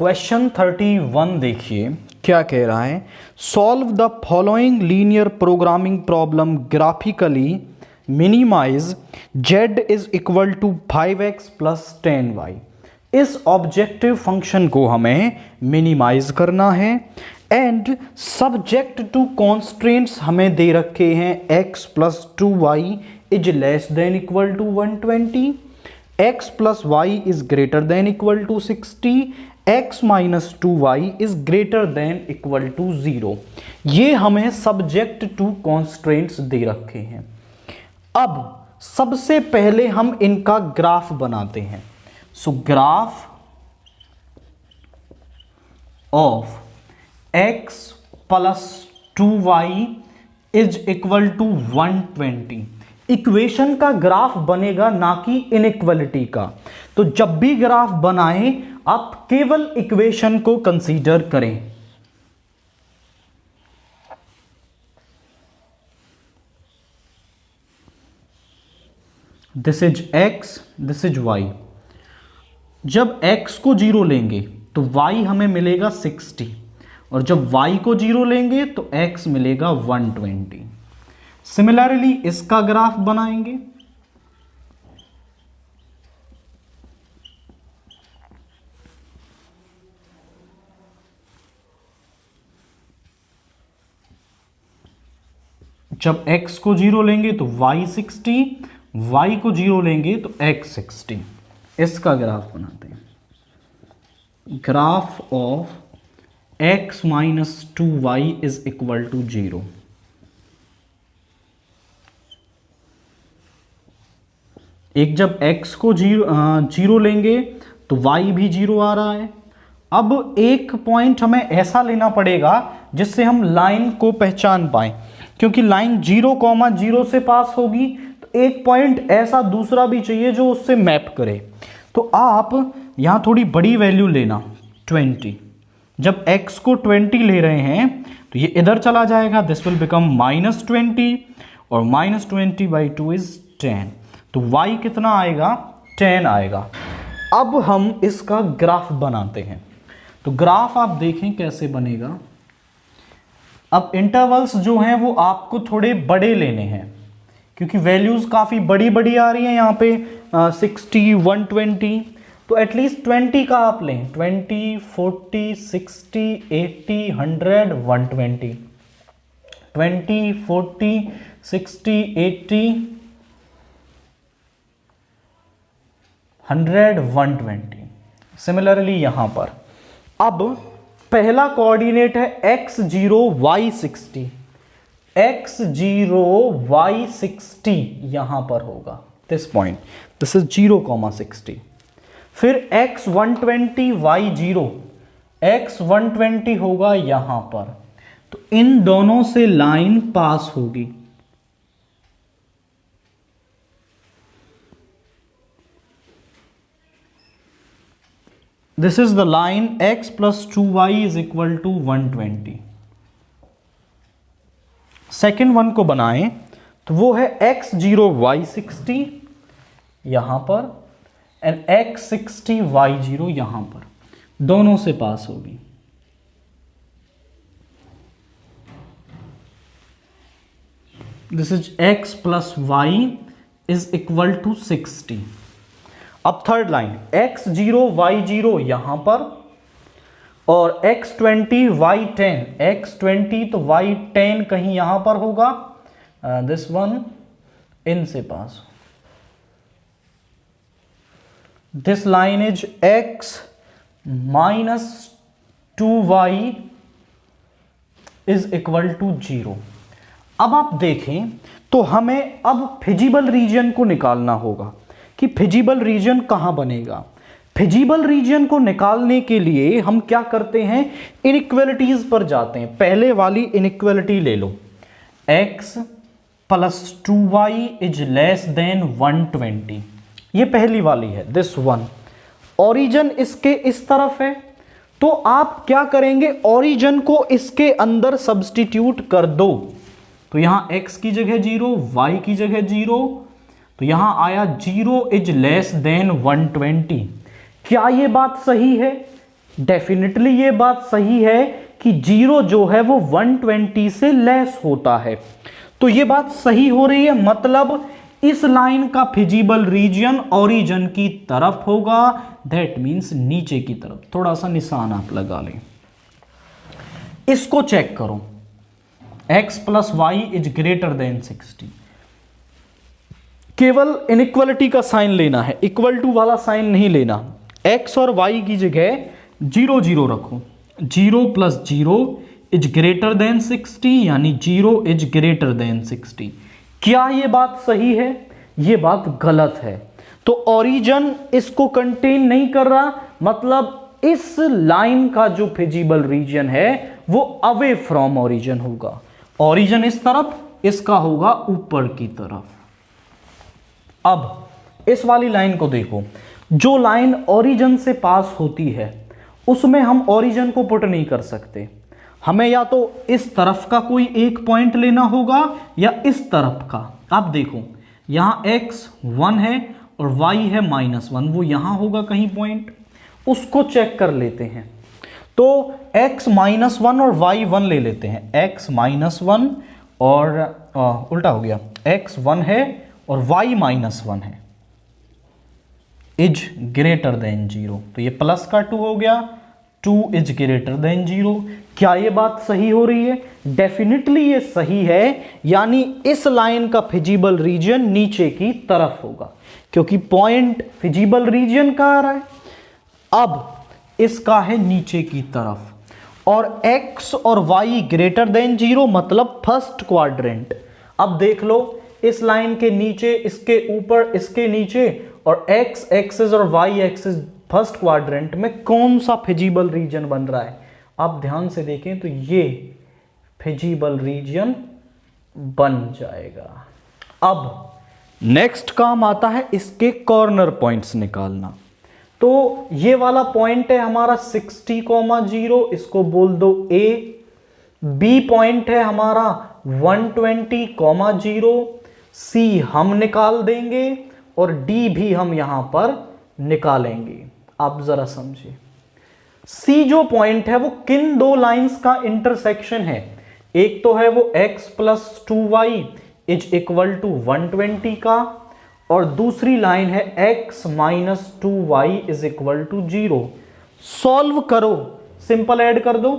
Question 31 देखिए क्या कह रहा है। Solve the following linear programming problem graphically minimize z is equal to 5x plus 10y। इस ऑब्जेक्टिव फंक्शन को हमें मिनिमाइज करना है एंड सब्जेक्ट टू कॉन्स्ट्रेंट्स हमें दे रखे हैं x plus 2y is less than equal to 120, x plus y is greater than equal to 60, x minus 2y is greater than equal to 0। ये हमें subject to constraints दे रखे हैं। अब सबसे पहले हम इनका ग्राफ बनाते हैं। So graph of x plus 2y is equal to 120। Equation का ग्राफ बनेगा ना कि इनइक्वालिटी का। तो जब भी ग्राफ बनाएं आप केवल इक्वेशन को कंसीडर करें। This is x, this is y। जब x को 0 लेंगे तो y हमें मिलेगा 60 और जब y को 0 लेंगे तो x मिलेगा 120। सिमिलरली इसका ग्राफ बनाएंगे। जब x को 0 लेंगे तो y 60, y को 0 लेंगे तो x 60। इसका ग्राफ बनाते हैं। Graph of x minus 2y is equal to 0। एक जब x को 0 लेंगे तो y भी 0 आ रहा है। अब एक पॉइंट हमें ऐसा लेना पड़ेगा जिससे हम लाइन को पहचान पाएं, क्योंकि लाइन 0,0 से पास होगी तो एक पॉइंट ऐसा दूसरा भी चाहिए जो उससे मैप करे। तो आप यहां थोड़ी बड़ी वैल्यू लेना 20। जब x को 20 ले रहे हैं तो ये इधर चला जाएगा, दिस विल बिकम -20 और -20/2 इज 10। तो y कितना आएगा? 10 आएगा। अब हम इसका ग्राफ बनाते हैं। तो ग्राफ आप देखें कैसे बनेगा। अब इंटरवल्स जो हैं वो आपको थोड़े बड़े लेने हैं, क्योंकि वैल्यूज काफ़ी बड़ी बड़ी आ रही हैं यहाँ पे 60, 120। तो एटलीस्ट 20 का आप लें। 20, 40, 60, 80, 100, 120। 20, 40, 60, 80, 100, 120। सिमिलरली यहां पर अब पहला कोऑर्डिनेट है x0 y60। x0 y60 यहां पर होगा, दिस पॉइंट, दिस इज 0,60। फिर x120 y0, x120 होगा यहां पर। तो इन दोनों से लाइन पास होगी। This is the line x plus 2y is equal to 120। Second one को बनाएं तो वो है x0 y60 यहां पर एंड x60 y0 यहां पर, दोनों से पास होगी। This is x plus y is equal to 60। अब थर्ड लाइन x0 y0 यहां पर और x20 y10, x20 तो y10 कहीं यहां पर होगा, दिस वन इन से पास। This line is x minus 2y is equal to 0। अब आप देखें तो हमें अब फिजिबल रीजन को निकालना होगा कि फिजिबल रीजन कहां बनेगा। फिजिबल रीजन को निकालने के लिए हम क्या करते हैं, इनइक्वालिटीज पर जाते हैं। पहले वाली इनइक्वालिटी ले लो, x plus 2y is less then 120। ये पहली वाली है, दिस वन। ओरिजिन इसके इस तरफ है तो आप क्या करेंगे, ओरिजिन को इसके अंदर सब्स्टिट्यूट कर दो। तो यहां x की जगह 0, y की जगह 0, तो यहां आया 0 इज लेस देन 120। क्या ये बात सही है? डेफिनेटली ये बात सही है कि 0 जो है वो 120 से लेस होता है, तो ये बात सही हो रही है। मतलब इस लाइन का फिजिबल रीजन ओरिजिन की तरफ होगा, दैट मीन्स नीचे की तरफ। थोड़ा सा निशान आप लगा लें। इसको चेक करो, x plus y is greater than 60। केवल इनइक्वालिटी का साइन लेना है, इक्वल टू वाला साइन नहीं लेना। x और y की जगह 0 0 रखो। 0 प्लस 0 इज ग्रेटर देन 60, यानी 0 इज ग्रेटर देन 60। क्या ये बात सही है? ये बात गलत है। तो ओरिजिन इसको कंटेन नहीं कर रहा, मतलब इस लाइन का जो फिजिबल रीजन है वो अवे फ्रॉम ओरिजिन होगा। ओरिजिन इस तरफ, इसका होगा ऊपर की तरफ। अब इस वाली लाइन को देखो, जो लाइन ओरिजिन से पास होती है उसमें हम ओरिजिन को पुट नहीं कर सकते। हमें या तो इस तरफ का कोई एक पॉइंट लेना होगा या इस तरफ का। आप देखो यहां x 1 है और y है -1, वो यहां होगा कहीं पॉइंट, उसको चेक कर लेते हैं। तो x -1 और y 1 ले लेते हैं। x -1 और उल्टा हो गया, x 1 है और y -1 है, इज ग्रेटर देन 0। तो ये प्लस का 2 हो गया, 2 इज ग्रेटर देन 0। क्या ये बात सही हो रही है? डेफिनेटली ये सही है, यानी इस लाइन का फिजिबल रीजन नीचे की तरफ होगा, क्योंकि पॉइंट फिजिबल रीजन का आ रहा है। अब इसका है नीचे की तरफ, और x और y ग्रेटर देन 0 मतलब फर्स्ट क्वाड्रेंट। अब देख लो इस लाइन के नीचे, इसके ऊपर, इसके नीचे, और x एक्सिस और y एक्सिस फर्स्ट क्वाड्रेंट में कौन सा फिजिबल रीजन बन रहा है? आप ध्यान से देखें तो ये फिजिबल रीजन बन जाएगा। अब नेक्स्ट काम आता है इसके कॉर्नर पॉइंट्स निकालना। तो ये वाला पॉइंट है हमारा 60,0, इसको बोल दो A। B पॉइंट है हमारा 120,0, C हम निकाल देंगे और D भी हम यहां पर निकालेंगे। आप जरा समझिए, C जो पॉइंट है वो किन दो लाइंस का इंटरसेक्शन है? एक तो है वो x plus 2y is equal to 120 का, और दूसरी लाइन है x minus 2y is equal to 0। Solve करो, सिंपल ऐड कर दो।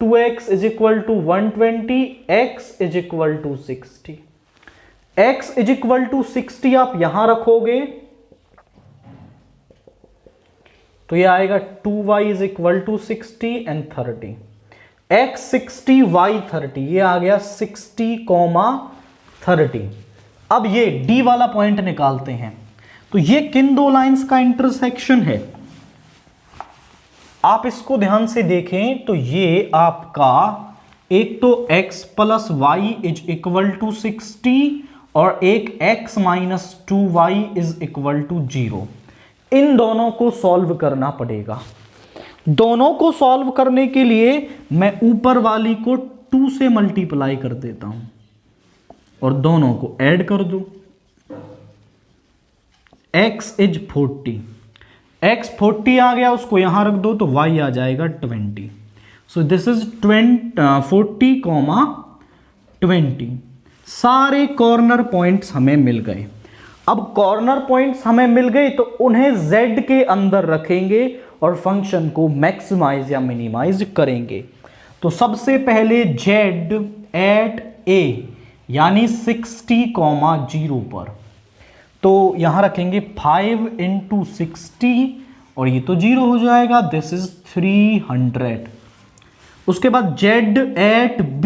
2x is equal to 120, x is equal to 60। x is equal to 60 आप यहां रखोगे तो ये आएगा 2y is equal to 60 and 30। x 60 y 30, ये आ गया 60,30। अब ये D वाला पॉइंट निकालते हैं। तो ये किन दो लाइंस का इंटरसेक्शन है? आप इसको ध्यान से देखें तो ये आपका एक तो x plus y is equal to 60 और एक x minus 2y is equal to 0। इन दोनों को सॉल्व करना पड़ेगा। दोनों को सॉल्व करने के लिए मैं ऊपर वाली को 2 से मल्टीप्लाई कर देता हूं और दोनों को ऐड कर दो। x इज 40, x 40 आ गया, उसको यहां रख दो तो y आ जाएगा 20। So this is 40, 20। सारे कॉर्नर पॉइंट्स हमें मिल गए। अब कॉर्नर पॉइंट्स हमें मिल गए तो उन्हें z के अंदर रखेंगे और फंक्शन को मैक्सिमाइज या मिनिमाइज करेंगे। तो सबसे पहले z एट a यानी 60,0 पर, तो यहां रखेंगे 5 इंटू 60 और ये तो 0 हो जाएगा, दिस इज 300। उसके बाद z एट b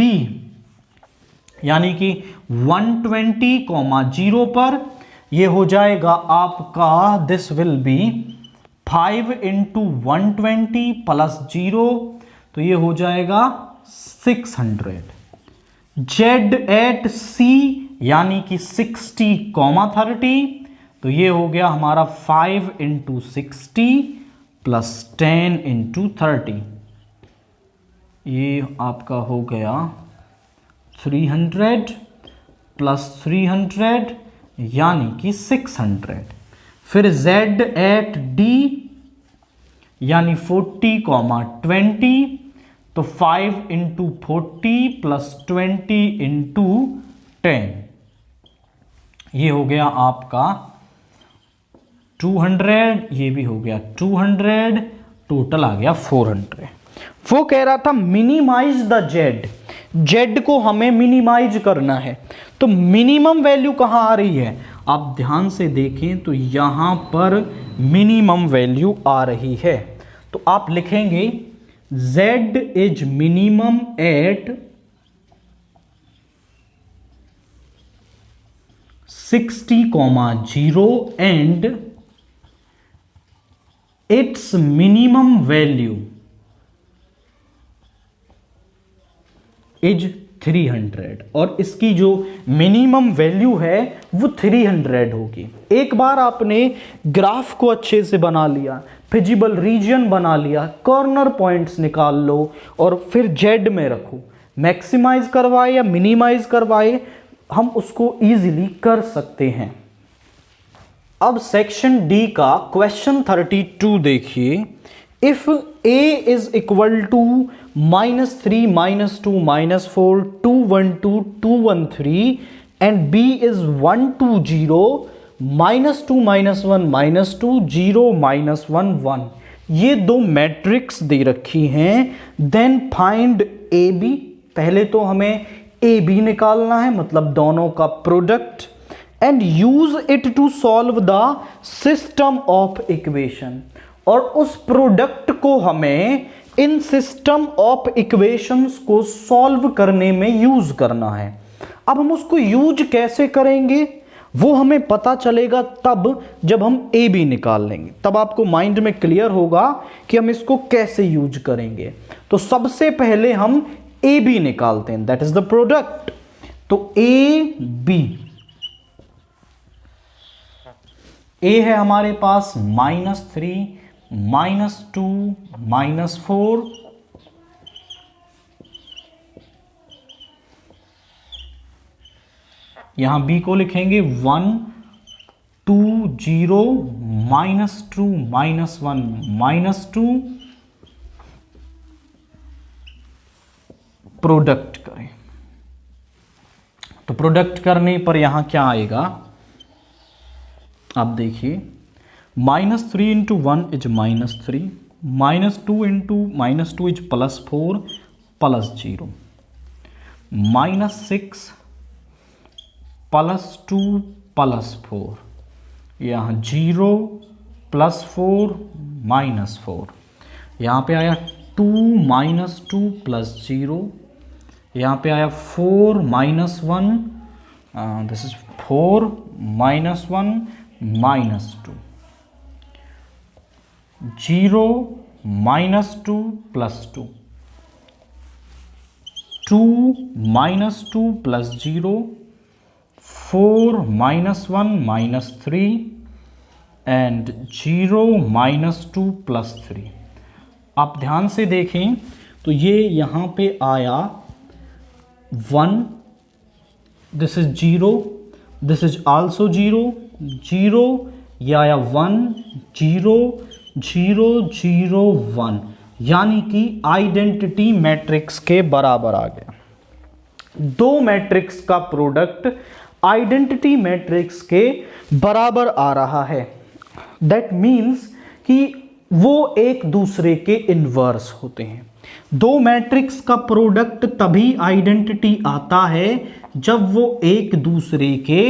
यानी कि 120,0 पर, ये हो जाएगा आपका, this will be 5 into 120 plus 0, तो ये हो जाएगा 600। z एट c यानी कि 60,30, तो ये हो गया हमारा 5 इंटू 60 प्लस 10 इंटू 30, ये आपका हो गया 300 प्लस 300 यानी कि 600। फिर z एट d यानी 40, 20, तो 5 इंटू 40 प्लस 20 इंटू 10, ये हो गया आपका 200, ये भी हो गया 200, टोटल आ गया 400। वो कह रहा था मिनिमाइज द जेड को हमें मिनिमाइज करना है, तो मिनिमम वैल्यू कहां आ रही है, आप ध्यान से देखें तो यहां पर मिनिमम वैल्यू आ रही है। तो आप लिखेंगे z is minimum at 60,0 and its minimum value is 300, और इसकी जो मिनिमम वैल्यू है वो 300 होगी। एक बार आपने ग्राफ को अच्छे से बना लिया, फिजिबल रीजन बना लिया, कॉर्नर पॉइंट्स निकाल लो और फिर जेड में रखो, मैक्सिमाइज करवाए या मिनिमाइज करवाए हम उसको इजीली कर सकते हैं। अब सेक्शन डी का क्वेश्चन 32 देखिए। If a is equal to -3, -2, -4, 2, 1, 2, 2, 1, 3 and b is 1, 2, 0, -2, -1, -2, 0, -1, 1, ये दो मैट्रिक्स दे रखी हैं। देन फाइंड ए बी, पहले तो हमें ए बी निकालना है, मतलब दोनों का product, and use it to solve the system of equation, और उस प्रोडक्ट को हमें इन सिस्टम ऑफ इक्वेशंस को सॉल्व करने में यूज करना है। अब हम उसको यूज कैसे करेंगे वो हमें पता चलेगा तब जब हम ए बी निकाल लेंगे, तब आपको माइंड में क्लियर होगा कि हम इसको कैसे यूज करेंगे। तो सबसे पहले हम ए बी निकालते हैं, दैट इज द प्रोडक्ट। तो ए बी, ए है हमारे पास -3, -2, -4, यहां बी को लिखेंगे 1, 2, 0, -2, -1, -2, प्रोडक्ट करें। तो प्रोडक्ट करने पर यहां क्या आएगा, आप देखिए, -3 इंटू 1 इज -3, -2 इंटू -2 इज +4 +0, -6 +2 +4, यहाँ 0 +4 -4, यहाँ पे आया 2 -2 +0, यहाँ पे आया 4 -1, दिस इज 4 -1 -2, 0 -2 +2, 2 -2 +0, 4 -1 -3 एंड 0 -2 +3। आप ध्यान से देखें तो ये यहाँ पे आया 1, this is 0, this is also 0, 0, ये आया 1, 0, 0, 0, 1, यानी कि आइडेंटिटी मैट्रिक्स के बराबर आ गया। दो मैट्रिक्स का प्रोडक्ट आइडेंटिटी मैट्रिक्स के बराबर आ रहा है। दैट मीन्स कि वो एक दूसरे के इन्वर्स होते हैं। दो मैट्रिक्स का प्रोडक्ट तभी आइडेंटिटी आता है जब वो एक दूसरे के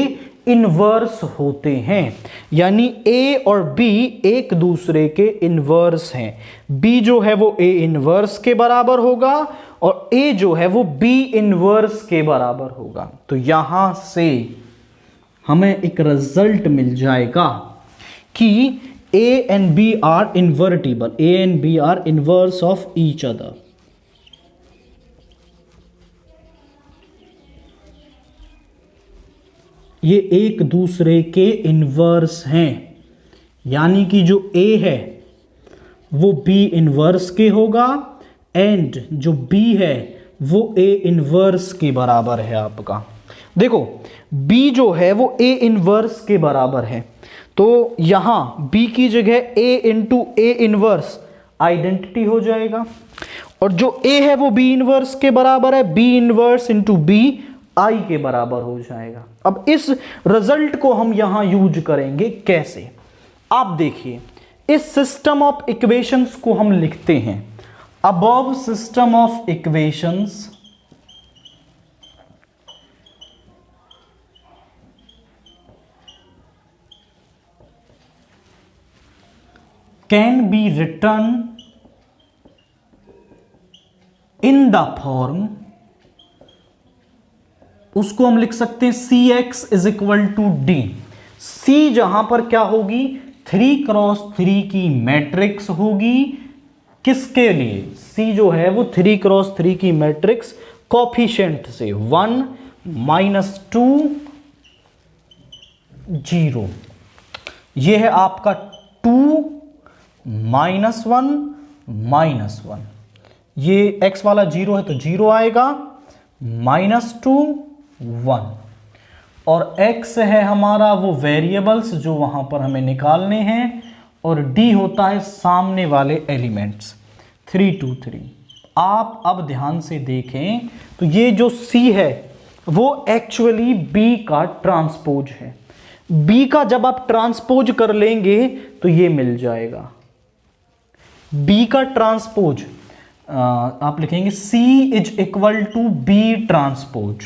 इन्वर्स होते हैं, यानी ए और बी एक दूसरे के इन्वर्स हैं। बी जो है वो ए इन्वर्स के बराबर होगा और ए जो है वो बी इन्वर्स के बराबर होगा। तो यहां से हमें एक रिजल्ट मिल जाएगा कि A and B are invertible, A and B are inverse of each other. ये एक दूसरे के इन्वर्स हैं, यानी कि जो A है वो B इन्वर्स के होगा एंड जो B है वो A इन्वर्स के बराबर है। आपका देखो B जो है वो A इन्वर्स के बराबर है, तो यहां B की जगह A into A inverse identity हो जाएगा। और जो A है वो B इनवर्स के बराबर है, B inverse into B I के बराबर हो जाएगा। अब इस रिजल्ट को हम यहां यूज करेंगे कैसे, आप देखिए। इस सिस्टम ऑफ इक्वेशंस को हम लिखते हैं above system of equations can be written in the form, उसको हम लिख सकते हैं Cx is equal to D. C जहां पर क्या होगी, 3x3 की मैट्रिक्स होगी। किसके लिए, C जो है वो 3x3 की मैट्रिक्स कॉफिशिएंट से 1 -2 0, ये है आपका 2 -1 -1, ये x वाला 0 है तो 0 आएगा, -2 1, और x है हमारा वो वेरिएबल्स जो वहां पर हमें निकालने हैं, और d होता है सामने वाले एलिमेंट्स 3 2 3। आप अब ध्यान से देखें तो ये जो C है वो एक्चुअली B का ट्रांसपोज है। B का जब आप ट्रांसपोज कर लेंगे तो ये मिल जाएगा। B का ट्रांसपोज आप लिखेंगे C is equal to B transpose.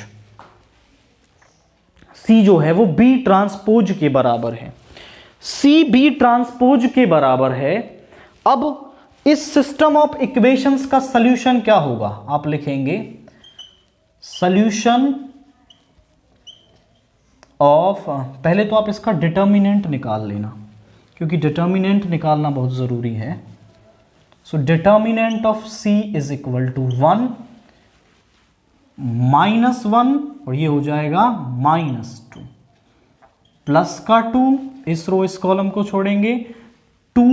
C जो है वो B ट्रांसपोज के बराबर है, C B ट्रांसपोज के बराबर है। अब इस सिस्टम ऑफ इक्वेशंस का सॉल्यूशन क्या होगा, आप लिखेंगे सॉल्यूशन ऑफ, पहले तो आप इसका डिटर्मिनेंट निकाल लेना क्योंकि डिटर्मिनेंट निकालना बहुत जरूरी है। So determinant of C is equal to 1 -1, और ये हो जाएगा -2, प्लस का 2, इस रो इस कॉलम को छोड़ेंगे, 2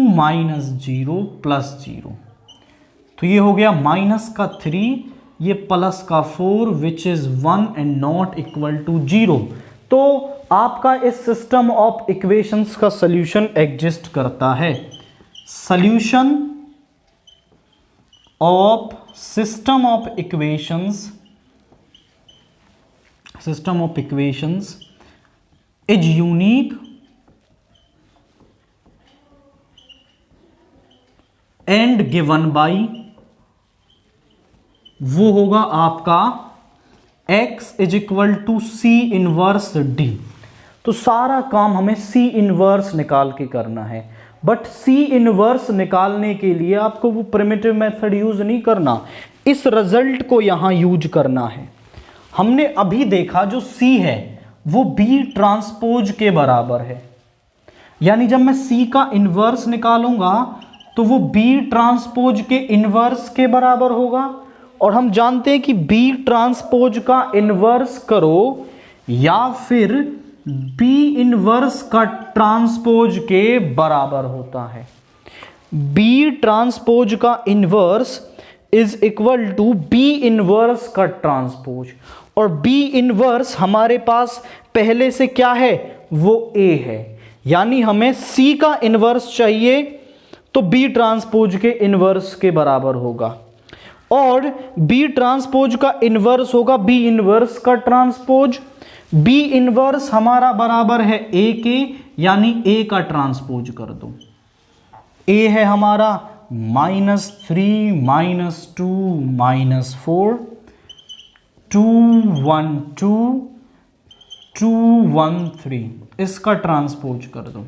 -0 प्लस 0, तो ये हो गया -3, ये प्लस का 4 which is 1 and not equal to 0। तो आपका इस सिस्टम ऑफ इक्वेशंस का सॉल्यूशन एग्जिस्ट करता है। Solution of system of equations is unique and given by, वो होगा आपका x is equal to C inverse D। तो सारा काम हमें C इनवर्स निकाल के करना है, बट C इनवर्स निकालने के लिए आपको वो प्रिमिटिव मेथड यूज नहीं करना, इस रिजल्ट को यहां यूज करना है। हमने अभी देखा जो C है वो B ट्रांसपोज के बराबर है, यानी जब मैं C का इनवर्स निकालूंगा तो वो B ट्रांसपोज के इनवर्स के बराबर होगा, और हम जानते हैं कि B ट्रांसपोज का इनवर्स करो या फिर B इनवर्स का ट्रांसपोज के बराबर होता है। B ट्रांसपोज का inverse is equal to B inverse का ट्रांसपोज, और B इनवर्स हमारे पास पहले से क्या है, वो A है, यानी हमें C का इनवर्स चाहिए तो B ट्रांसपोज के इनवर्स के बराबर होगा, और B ट्रांसपोज का इनवर्स होगा B इनवर्स का ट्रांसपोज। B इनवर्स हमारा बराबर है A के, यानी A का ट्रांसपोज कर दो। A है हमारा -3 -2 -4 2 1 2 2 1 3, इसका ट्रांसपोज कर दो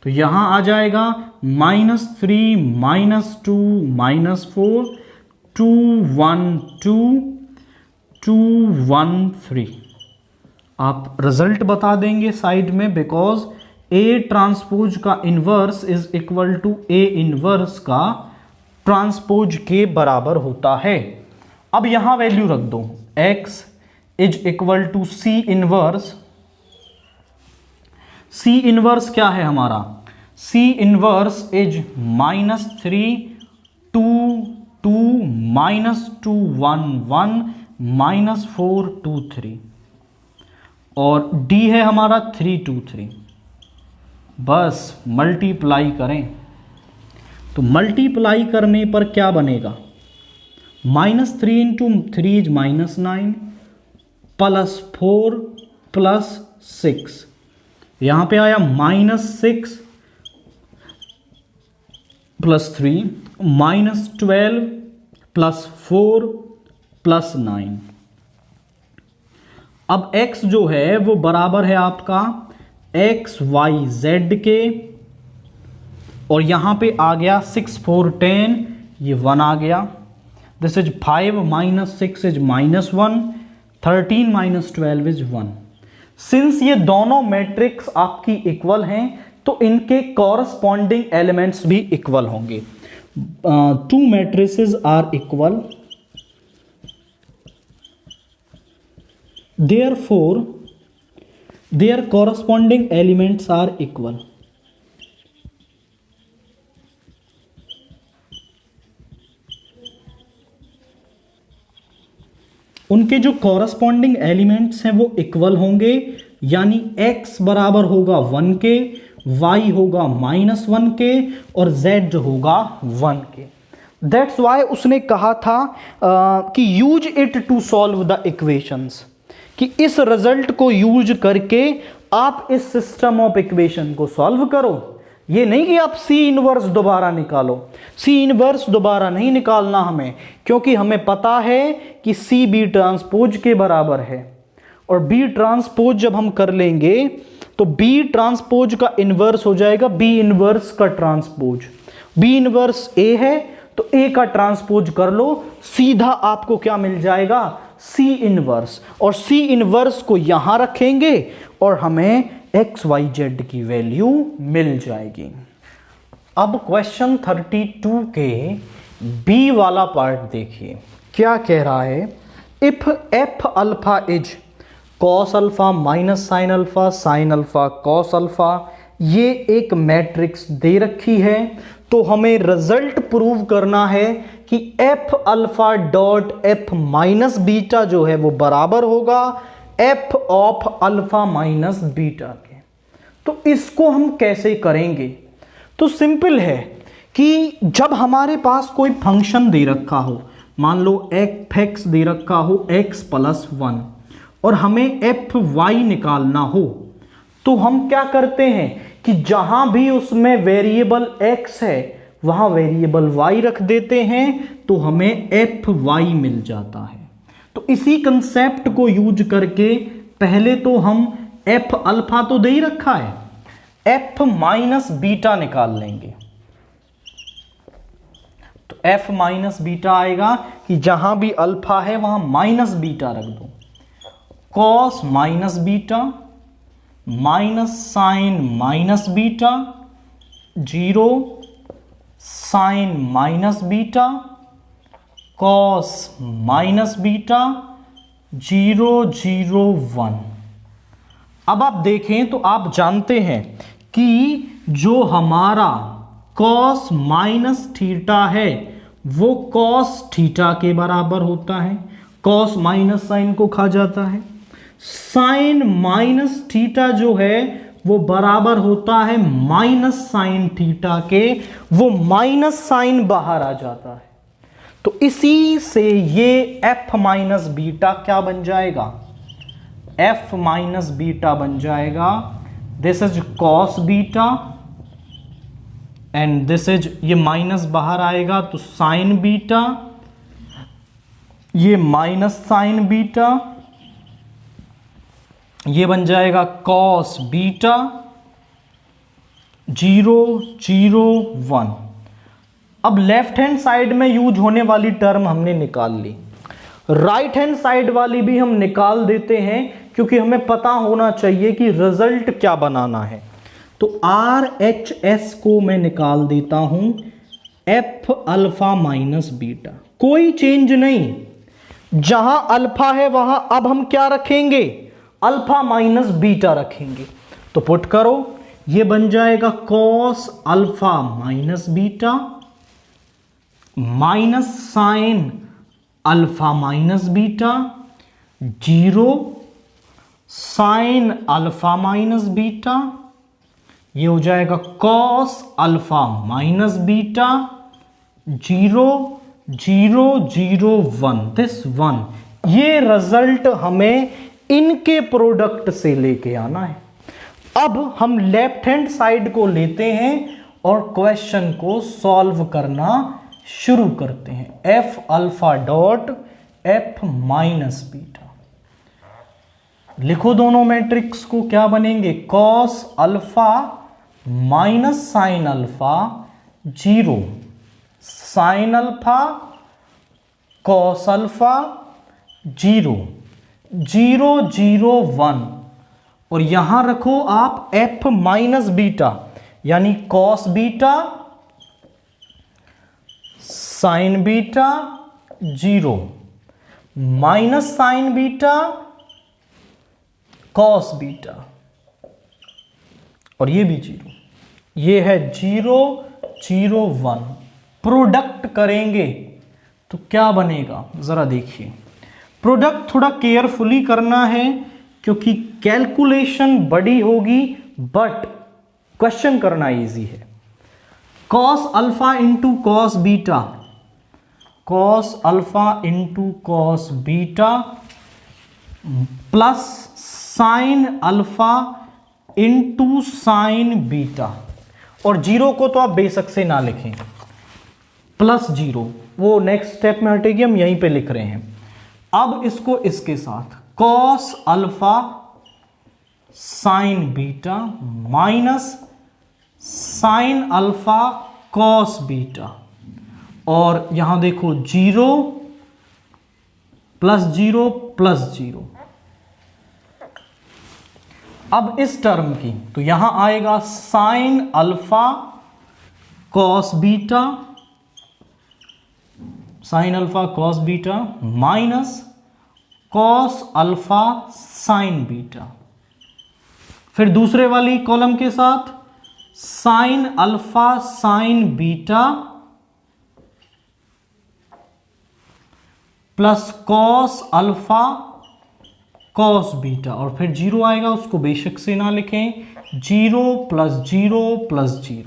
तो यहां आ जाएगा -3 -2 -4 2 1 2 2 1 3। आप रिजल्ट बता देंगे साइड में, बिकॉज A ट्रांसपोज का inverse is equal to A inverse का ट्रांसपोज के बराबर होता है। अब यहां वैल्यू रख दो, x is equal to C inverse. C inverse क्या है हमारा, C इनवर्स इज -3 2 2 -2 1 1 -4 2 3, और D है हमारा 3 2 3। बस मल्टीप्लाई करें तो मल्टीप्लाई करने पर क्या बनेगा, -3 इंटू 3 इज -9 +4 +6, यहां पे आया -6 +3 -12 +4 +9। अब x जो है वो बराबर है आपका XYZ के, और यहां पे आ गया 6 4 10, ये 1 आ गया। This is 5 - 6 is -1, 13 - 12 is 1। Since ये दोनों मैट्रिक्स आपकी इक्वल हैं तो इनके कॉरस्पॉन्डिंग एलिमेंट्स भी इक्वल होंगे। Two matrices are equal, therefore their corresponding elements are equal। उनके जो कॉरस्पॉन्डिंग एलिमेंट्स हैं वो इक्वल होंगे, यानी x बराबर होगा 1 के, y होगा -1 के, और z जो होगा 1 के। दैट्स वाई उसने कहा था कि use it to solve the equations, कि इस रिजल्ट को यूज करके आप इस सिस्टम ऑफ इक्वेशन को सॉल्व करो। ये नहीं कि आप C इनवर्स दोबारा निकालो, C इनवर्स दोबारा नहीं निकालना हमें, क्योंकि हमें पता है कि C B ट्रांसपोज के बराबर है, और B ट्रांसपोज जब हम कर लेंगे तो B ट्रांसपोज का इनवर्स हो जाएगा B इनवर्स का ट्रांसपोज। B इनवर्स A है तो A का ट्रांसपोज कर लो, सीधा आपको क्या मिल जाएगा, C इनवर्स, और C इनवर्स को यहां रखेंगे और हमें XYZ की वैल्यू मिल जाएगी। अब क्वेश्चन 32 के B वाला पार्ट देखिए, क्या कह रहा है। If F alpha is cos alpha minus sine alpha sine alpha cos alpha, ये एक मैट्रिक्स दे रखी है, तो हमें रिजल्ट प्रूव करना है कि F alpha dot F minus beta जो है वो बराबर होगा F of alpha minus beta के। तो इसको हम कैसे करेंगे, तो सिंपल है कि जब हमारे पास कोई फंक्शन दे रखा हो, मान लो f(x) दे रखा हो x + 1, और हमें fy निकालना हो, तो हम क्या करते हैं कि जहां भी उसमें वेरिएबल x है वहां वेरिएबल y रख देते हैं, तो हमें fy मिल जाता है। तो इसी कंसेप्ट को यूज करके पहले तो हम f अल्फा तो दे ही रखा है, f माइनस बीटा निकाल लेंगे। तो f माइनस बीटा आएगा कि जहां भी अल्फा है वहां माइनस बीटा रख दो, cos minus beta minus sine minus beta 0 sine minus beta cos minus beta 0 0 1। अब आप देखें तो आप जानते हैं कि जो हमारा cos माइनस थीटा है वो cos थीटा के बराबर होता है, cos माइनस साइन को खा जाता है। साइन माइनस थीटा जो है वो बराबर होता है माइनस साइन थीटा के, वो माइनस साइन बाहर आ जाता है। तो इसी से ये f माइनस बीटा क्या बन जाएगा, f माइनस बीटा बन जाएगा। This is cos beta and this is, ये माइनस बाहर आएगा तो साइन बीटा, ये माइनस साइन बीटा, ये बन जाएगा cos बीटा 0 0 1। अब लेफ्ट हैंड साइड में यूज होने वाली टर्म हमने निकाल ली, राइट हैंड साइड वाली भी हम निकाल देते हैं, क्योंकि हमें पता होना चाहिए कि रिजल्ट क्या बनाना है। तो RHS को मैं निकाल देता हूं F अल्फा माइनस बीटा, कोई चेंज नहीं, जहां अल्फा है वहां अब हम क्या रखेंगे, अल्फा माइनस बीटा रखेंगे। तो पुट करो, ये बन जाएगा cos alpha minus beta minus sine alpha minus beta 0 sine alpha minus beta, ये हो जाएगा cos alpha minus beta 0 0 0 1 this 1। ये रिजल्ट हमें इनके प्रोडक्ट से लेके आना है। अब हम लेफ्ट हैंड साइड को लेते हैं और क्वेश्चन को सॉल्व करना शुरू करते हैं। F alpha dot F minus beta, लिखो दोनों मैट्रिक्स को, क्या बनेंगे? Cos alpha minus sine alpha 0, sine alpha cos alpha 0 0 0 1, और यहां रखो आप एफ माइनस बीटा यानी cos beta sine beta 0 minus sign beta cos beta, और ये भी 0। ये है 0 0 1। प्रोडक्ट करेंगे तो क्या बनेगा जरा देखिए। प्रोडक्ट थोड़ा केयरफुली करना है क्योंकि कैलकुलेशन बड़ी होगी बट क्वेश्चन करना इजी है। Cos alpha into cos beta, cos alpha into cos beta plus sine alpha into sine beta, और 0 को तो आप बेशक से ना लिखें, प्लस 0 वो नेक्स्ट स्टेप में हटेगी, हम यहीं पे लिख रहे हैं। अब इसको इसके साथ cos alpha sign beta minus sine alpha cos beta, और यहां देखो 0 प्लस 0 प्लस 0। अब इस टर्म की तो यहां आएगा sine alpha cos beta, sine alpha cos beta minus cos alpha sign beta. फिर दूसरे वाली कॉलम के साथ sine alpha sign beta plus cos alpha cos beta, और फिर 0 आएगा, उसको बेशक से ना लिखें, 0 प्लस 0 प्लस 0।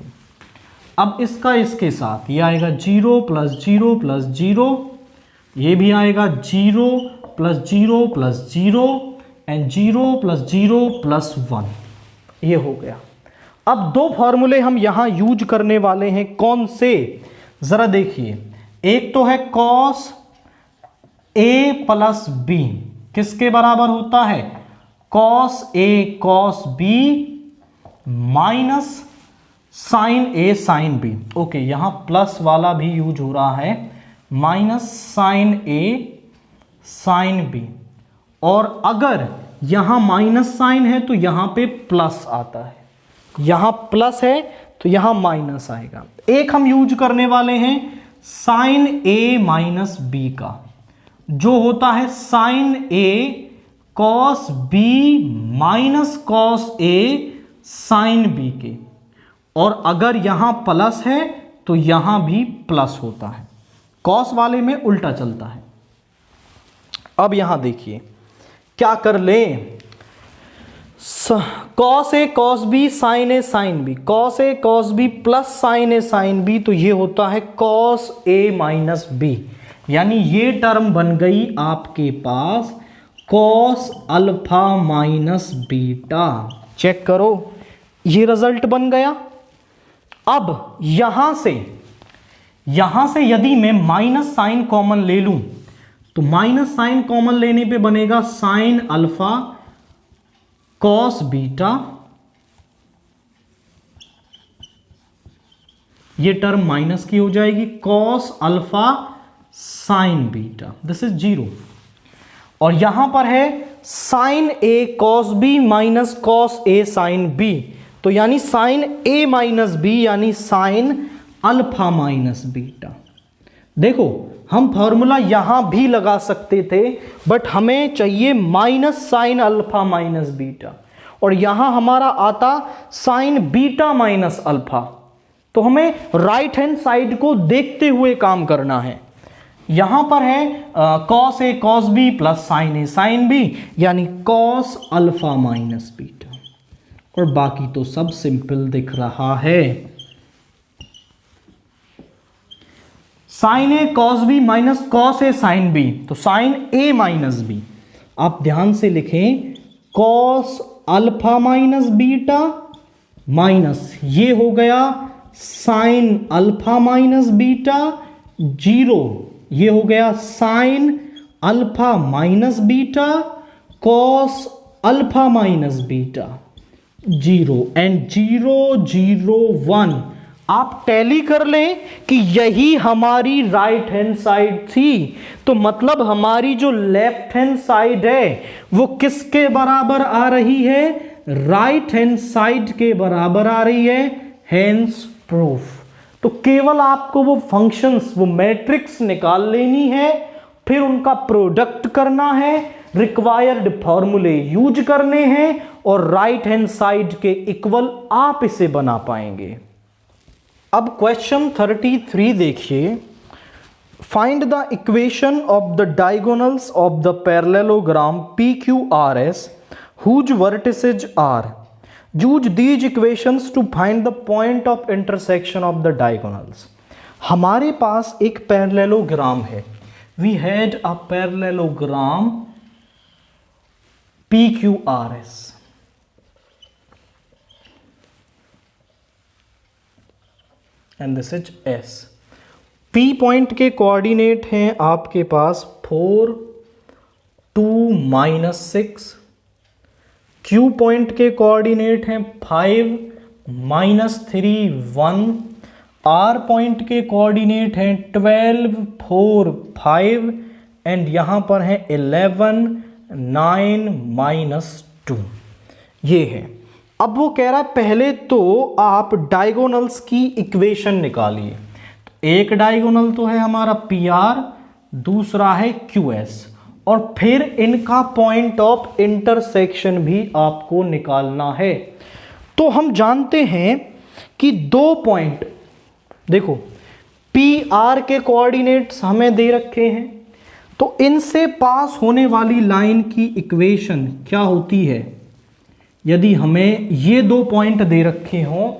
अब इसका इसके साथ ये आएगा 0 प्लस 0 प्लस 0, ये भी आएगा 0 plus 0 plus 0 and 0 plus 0 plus 1। ये हो गया। अब दो फॉर्मूले हम यहां यूज करने वाले हैं, कौन से जरा देखिए। एक तो है कॉस ए प्लस बी, किसके बराबर होता है? Cos A cos B minus sign A sine B. Okay, यहां प्लस वाला भी यूज हो रहा है, माइनस साइन ए साइन बी, और अगर यहां माइनस साइन है तो यहां पे प्लस आता है, यहां प्लस है तो यहां माइनस आएगा। एक हम यूज करने वाले हैं साइन ए माइनस बी का, जो होता है sign A cos B minus cos A sine B के, और अगर यहां प्लस है तो यहां भी प्लस होता है, कॉस वाले में उल्टा चलता है। अब यहां देखिए क्या कर ले, cos A cos B sign A sine B, cos A cos B plus sign A sine B, तो ये होता है कॉस ए माइनस बी, यानी ये टर्म बन गई आपके पास cos alpha minus beta. Check करो, ये रिजल्ट बन गया। अब यहां से यदि मैं माइनस साइन कॉमन ले लूं तो माइनस साइन कॉमन लेने पे बनेगा साइन अल्फा कॉस बीटा, ये टर्म माइनस की हो जाएगी, cos alpha sign beta, this is 0। और यहां पर है sign A cos B minus cos A sine B, तो यानी साइन ए माइनस बी यानी साइन अल्फा माइनस बीटा। देखो हम फॉर्मूला यहां भी लगा सकते थे बट हमें चाहिए minus sine alpha minus beta, और यहां हमारा आता साइन बीटा माइनस अल्फा, तो हमें राइट हैंड साइड को देखते हुए काम करना है। यहां पर है cos A cos B plus sign A sine B, यानी कॉस अल्फा माइनस बीटा। और बाकी तो सब सिंपल दिख रहा है। Sign A cos B minus cos A sine B, तो साइन ए माइनस बी, आप ध्यान से लिखें cos alpha minus beta minus ये हो गया sine alpha minus beta, zero ये हो गया sine alpha minus beta cos alpha minus beta, zero and zero zero one. आप टैली कर लें कि यही हमारी राइट हैंड साइड थी, तो मतलब हमारी जो लेफ्ट हैंड साइड है वो किसके बराबर आ रही है, राइट हैंड साइड के बराबर आ रही है, हेंस प्रूफ। तो केवल आपको वो फंक्शंस, वो मैट्रिक्स निकाल लेनी है, फिर उनका प्रोडक्ट करना है, रिक्वायर्ड फॉर्मूले यूज करने हैं और राइट हैंड साइड के इक्वल आप इसे बना पाएंगे। अब क्वेश्चन 33 देखिए, find the equation of the diagonals of the parallelogram PQRS whose vertices are, use these equations to find the point of intersection of the diagonals। हमारे पास एक पैरेललोग्राम है, we had a parallelogram PQRS, and this is S। P point के coordinate हैं आपके पास 4 2 -6, Q point के coordinate हैं 5 -3 1, R point के coordinate हैं 12 4 5 एंड यहां पर है 11 9 -2, ये है। अब वो कह रहा है पहले तो आप डायगोनल्स की इक्वेशन निकालिए। तो एक डायगोनल तो है हमारा PR, दूसरा है QS, और फिर इनका पॉइंट ऑफ इंटरसेक्शन भी आपको निकालना है। तो हम जानते हैं कि दो पॉइंट, देखो PR के कोऑर्डिनेट्स हमें दे रखे हैं, तो इनसे पास होने वाली लाइन की इक्वेशन क्या होती है, यदि हमें ये दो पॉइंट दे रखे हों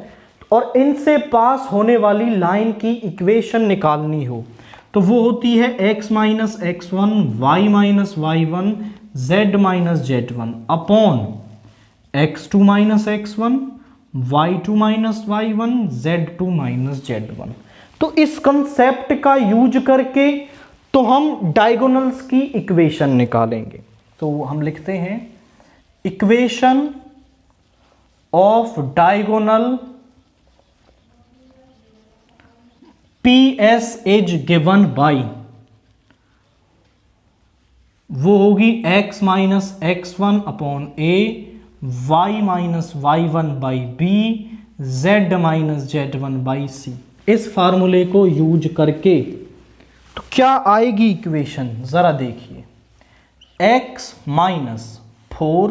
और इनसे पास होने वाली लाइन की इक्वेशन निकालनी हो, तो वो होती है x minus x1 y minus y1 z minus z1 upon x2 minus x1 y2 minus y1 z2 minus z1। तो इस कंसेप्ट का यूज करके तो हम डायगोनल्स की इक्वेशन निकालेंगे। तो हम लिखते हैं equation of diagonal PS is given by, वो होगी x minus x1 upon a, y minus y1 by b, z minus z1 by c। इस फार्मूले को यूज करके तो क्या आएगी इक्वेशन, जरा देखिए, x minus 4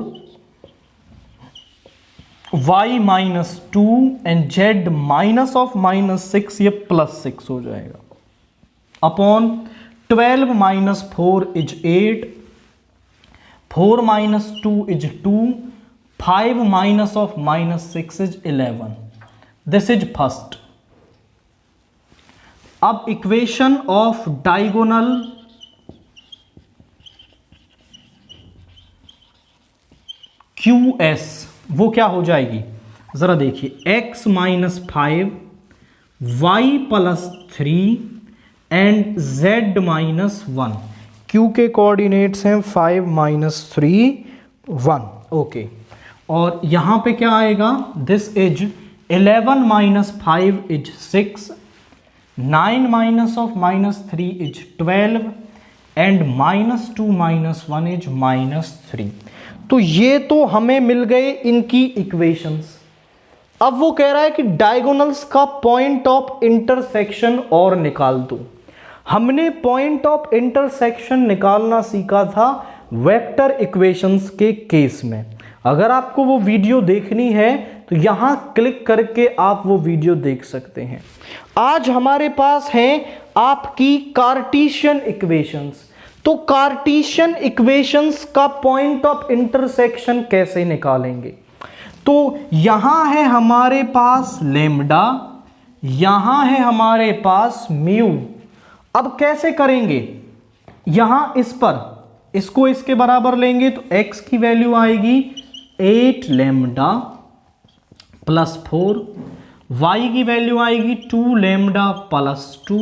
y minus 2 and z minus of -6, ये +6 हो जाएगा, upon 12 minus 4 is 8, 4 minus 2 is 2, 5 minus of -6 is 11। This is first. अब इक्वेशन ऑफ डायगोनल QS वो क्या हो जाएगी, जरा देखिए, x minus 5 y plus 3 and z minus 1। Q के कोऑर्डिनेट्स हैं 5 माइनस 3 1, ओके। और यहां पे क्या आएगा, this is 11 minus 5 is 6, 9 minus of -3 is 12 and -2 minus 1 is -3। तो ये तो हमें मिल गए इनकी इक्वेशंस। अब वो कह रहा है कि डायगोनल्स का पॉइंट ऑफ इंटरसेक्शन और निकाल दो। हमने पॉइंट ऑफ इंटरसेक्शन निकालना सीखा था वेक्टर इक्वेशंस के केस में। अगर आपको वो वीडियो देखनी है तो यहां क्लिक करके आप वो वीडियो देख सकते हैं। आज हमारे पास है आपकी कार्टेशियन इक्वेशंस। तो कार्टेशियन इक्वेशंस का पॉइंट ऑफ इंटरसेक्शन कैसे निकालेंगे, तो तो यहां है हमारे पास लेम्डा, यहां है हमारे पास म्यू। अब कैसे करेंगे, यहां इस पर इसको इसके बराबर लेंगे तो x की वैल्यू आएगी 8 लेम्डा प्लस 4, y की वैल्यू आएगी 2 lambda plus 2,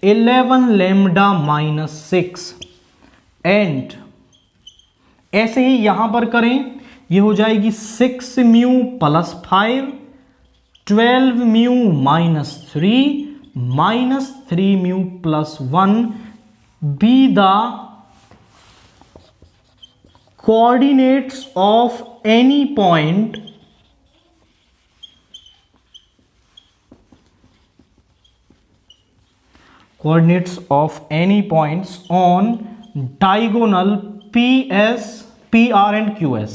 11 lambda minus 6 and ऐसे ही यहां पर करें, ये हो जाएगी 6 mu plus 5, 12 mu minus 3 mu plus 1 be the coordinates of any point on diagonal PS, PR and QS,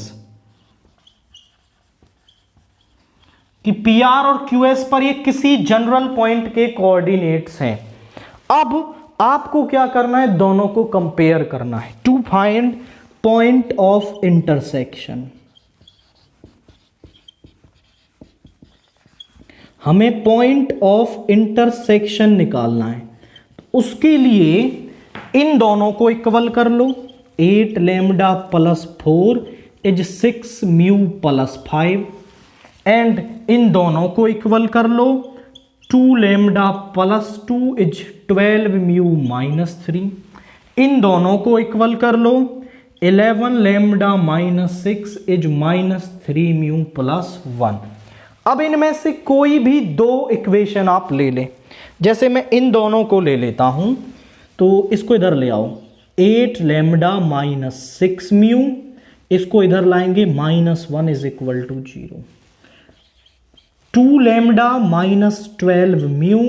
कि PR और QS पर ये किसी जनरल पॉइंट के कोऑर्डिनेट्स हैं। अब आपको क्या करना है, दोनों को कंपेयर करना है to find point of intersection. हमें पॉइंट ऑफ इंटरसेक्शन निकालना है, तो उसके लिए इन दोनों को इक्वल कर लो। 8 lambda plus 4 is 6 mu plus 5 and in दोनों को इक्वल कर लो। 2 lambda plus 2 is 12 mu minus 3, इन दोनों को इक्वल कर लो। 11 lambda minus 6 is minus 3 mu plus 1। अब इनमें से कोई भी दो इक्वेशन आप ले लें, जैसे मैं इन दोनों को ले लेता हूं, तो इसको इधर ले आओ। 8 लेम्डा माइनस 6 म्यू, इसको इधर लाएंगे -1 is equal to 0। 2 lambda minus 12 mu,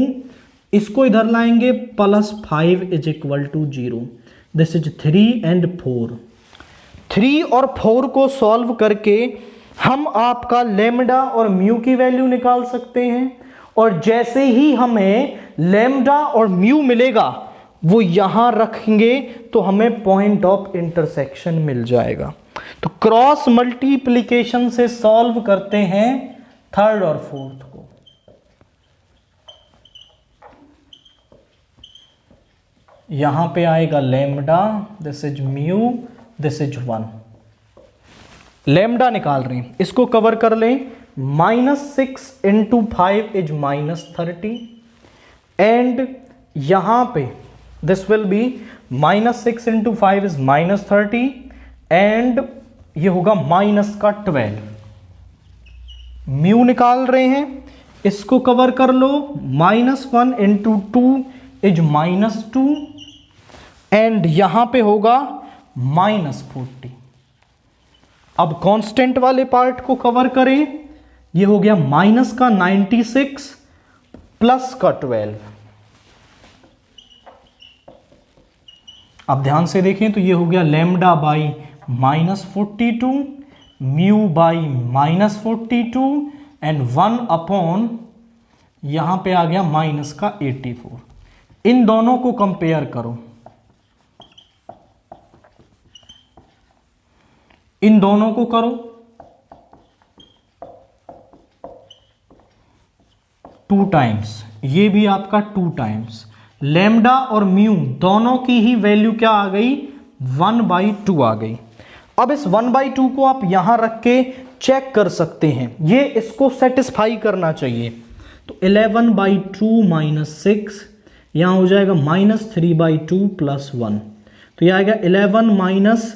इसको इधर लाएंगे +5 is equal to 0। This is 3 and 4। 3 और 4 को सॉल्व करके हम आपका लेम्डा और म्यू की वैल्यू निकाल सकते हैं, और जैसे ही हमें लेम्डा और म्यू मिलेगा वो यहां रखेंगे तो हमें पॉइंट ऑफ इंटरसेक्शन मिल जाएगा। तो क्रॉस मल्टीप्लिकेशन से सॉल्व करते हैं थर्ड और फोर्थ को। यहां पे आएगा lambda, this is mu, this is 1। Lambda निकाल रहे हैं, इसको कवर कर लें। -6 इंटू 5 इज -30 एंड यहां पे this will be -6 into 5 is -30 and ये होगा -12। म्यू निकाल रहे हैं, इसको कवर कर लो। -1 इंटू 2 इज -2 एंड यहां पे होगा -40। अब कांस्टेंट वाले पार्ट को कवर करें, ये हो गया माइनस का 96 प्लस का 12। अब ध्यान से देखें तो ये हो गया lambda by -42, mu by -42 and 1 upon यहां पे आ गया माइनस का 84। इन दोनों को कंपेयर करो, इन दोनों को करो। 2 टाइम्स, ये भी आपका 2 टाइम्स। लेम्डा और म्यू दोनों की ही वैल्यू क्या आ गई, 1/2 आ गई। अब इस 1/2 को आप यहां रख के चेक कर सकते हैं, ये इसको सेटिस्फाई करना चाहिए। तो 11/2 माइनस 6, यहां हो जाएगा -3/2 प्लस 1, तो यह आएगा 11 minus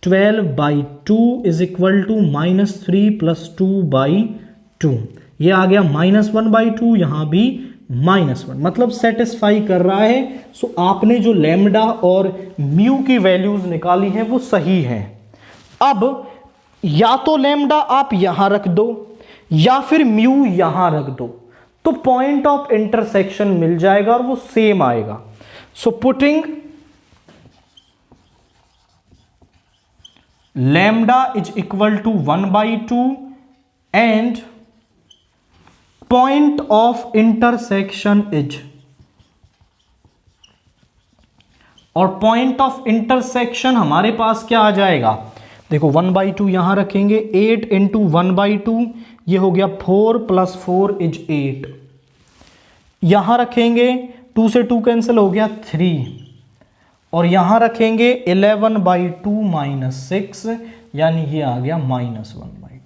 12/2 is equal to -3 plus 2/2। ये आ गया -1/2, यहां भी -1, मतलब सेटिस्फाई कर रहा है। सो आपने जो लेम्डा और म्यू की वैल्यूज निकाली हैं वो सही हैं। अब या तो लेम्डा आप यहां रख दो या फिर म्यू यहां रख दो, तो पॉइंट ऑफ इंटरसेक्शन मिल जाएगा और वो सेम आएगा। So putting lambda is equal to 1/2 and point of intersection is, और point of intersection हमारे पास क्या आ जाएगा, देखो 1/2 यहाँ रखेंगे, 8 इंटू 1/2 ये हो गया 4 + 4 = 8। यहाँ रखेंगे 2 से 2 कैंसिल हो गया 3, और यहाँ रखेंगे 11/2 - 6 यानी ये आ गया -1/2।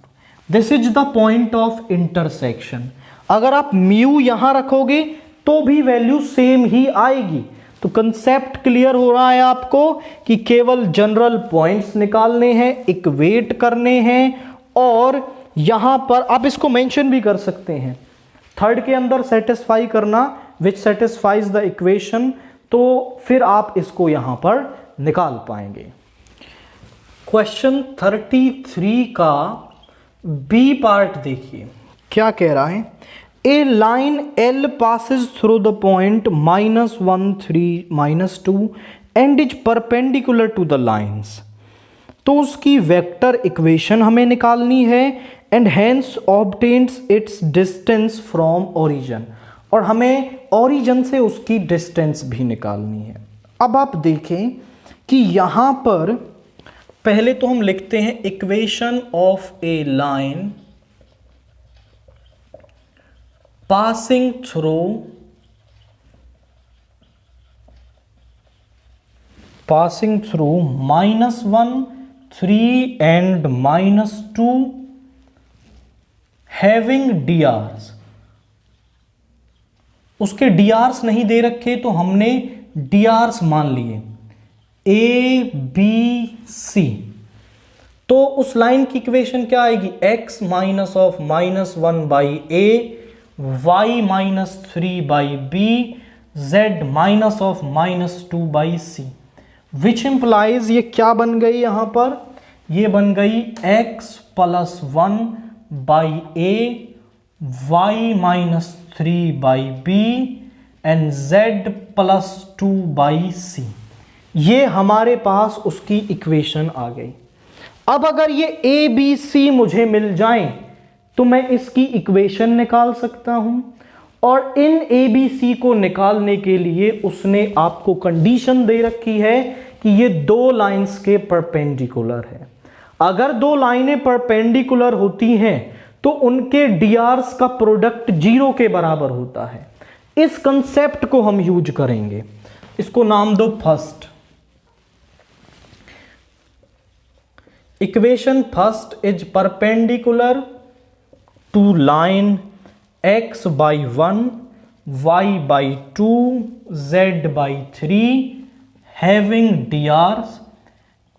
This is the point of intersection. अगर आप म्यू यहाँ रखोगे तो भी वैल्यू सेम ही आएगी। तो कंसेप्ट क्लियर हो रहा है आपको कि केवल जनरल पॉइंट्स निकालने हैं, इक्वेट करने हैं, और यहां पर आप इसको मेंशन भी कर सकते हैं थर्ड के अंदर सेटिस्फाई करना, विच सेटिस्फाइज द इक्वेशन, तो फिर आप इसको यहां पर निकाल पाएंगे। क्वेश्चन 33 का बी पार्ट देखिए क्या कह रहा है। A line L passes through the point -1, 3, -2 and is perpendicular to the lines। तो उसकी वेक्टर इक्वेशन हमें निकालनी है, and hence obtains its distance from origin, और हमें origin से उसकी डिस्टेंस भी निकालनी है। अब आप देखें कि यहां पर पहले तो हम लिखते हैं equation of A line passing through -1, 3 and -2 having drs। उसके drs नहीं दे रखे तो हमने drs मान लिए a b c। तो उस लाइन की इक्वेशन क्या आएगी, x -(-1/a) y -3/b z -(-2/c, which implies ये क्या बन गई यहां पर, ये बन गई x + 1/a y -3/b and z + 2/c। ये हमारे पास उसकी इक्वेशन आ गई। अब अगर ये a b c मुझे मिल जाएं तो मैं इसकी इक्वेशन निकाल सकता हूं, और इन a b c को निकालने के लिए उसने आपको कंडीशन दे रखी है कि ये दो लाइंस के परपेंडिकुलर है। अगर दो लाइनें परपेंडिकुलर होती हैं तो उनके drs का प्रोडक्ट 0 के बराबर होता है। इस कंसेप्ट को हम यूज करेंगे, इसको नाम दो first. Equation first is perpendicular to line x/1 y/2 z/3 having drs।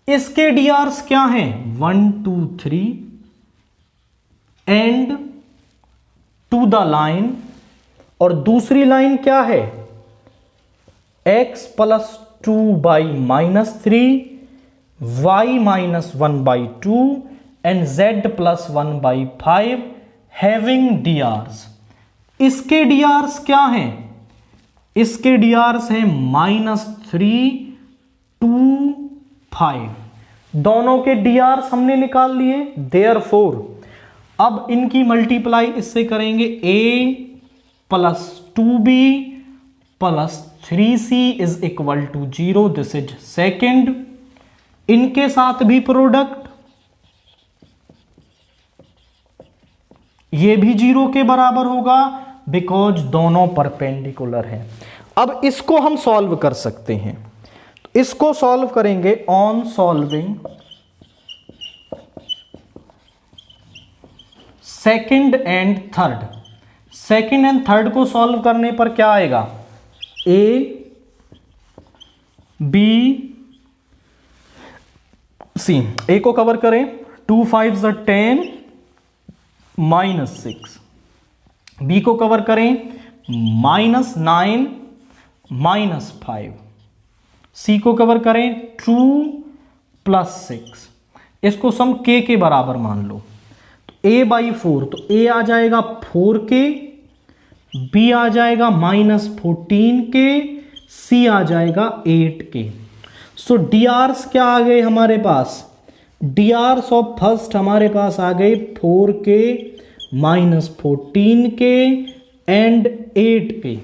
इसके drs क्या हैं, 1 2 3 एंड टू द लाइन, और दूसरी लाइन क्या है, x + 2/-3 y -1/2 and z + 1/5 having drs। इसके drs क्या हैं, इसके drs हैं -3 2 5। दोनों के drs हमने निकाल लिए। देयरफॉर अब इनकी मल्टीप्लाई इससे करेंगे, a + 2b + 3c = 0। This is second. इनके साथ भी प्रोडक्ट, ये भी 0 के बराबर होगा बिकॉज दोनों परपेंडिकुलर हैं। अब इसको हम सॉल्व कर सकते हैं, तो इसको सॉल्व करेंगे on solving second and third. Second and third को सॉल्व करने पर क्या आएगा, a b c। a को कवर करें, 2 5 10 -6। b को कवर करें, -9 -5। c को कवर करें, 2 + 6। इसको सम k के बराबर मान लो, तो a/4, तो a आ जाएगा 4k, b आ जाएगा -14k, c आ जाएगा 8k। सो drs क्या आ गए हमारे पास, drs ऑफ फर्स्ट हमारे पास आ गए 4k -14k एंड 8k।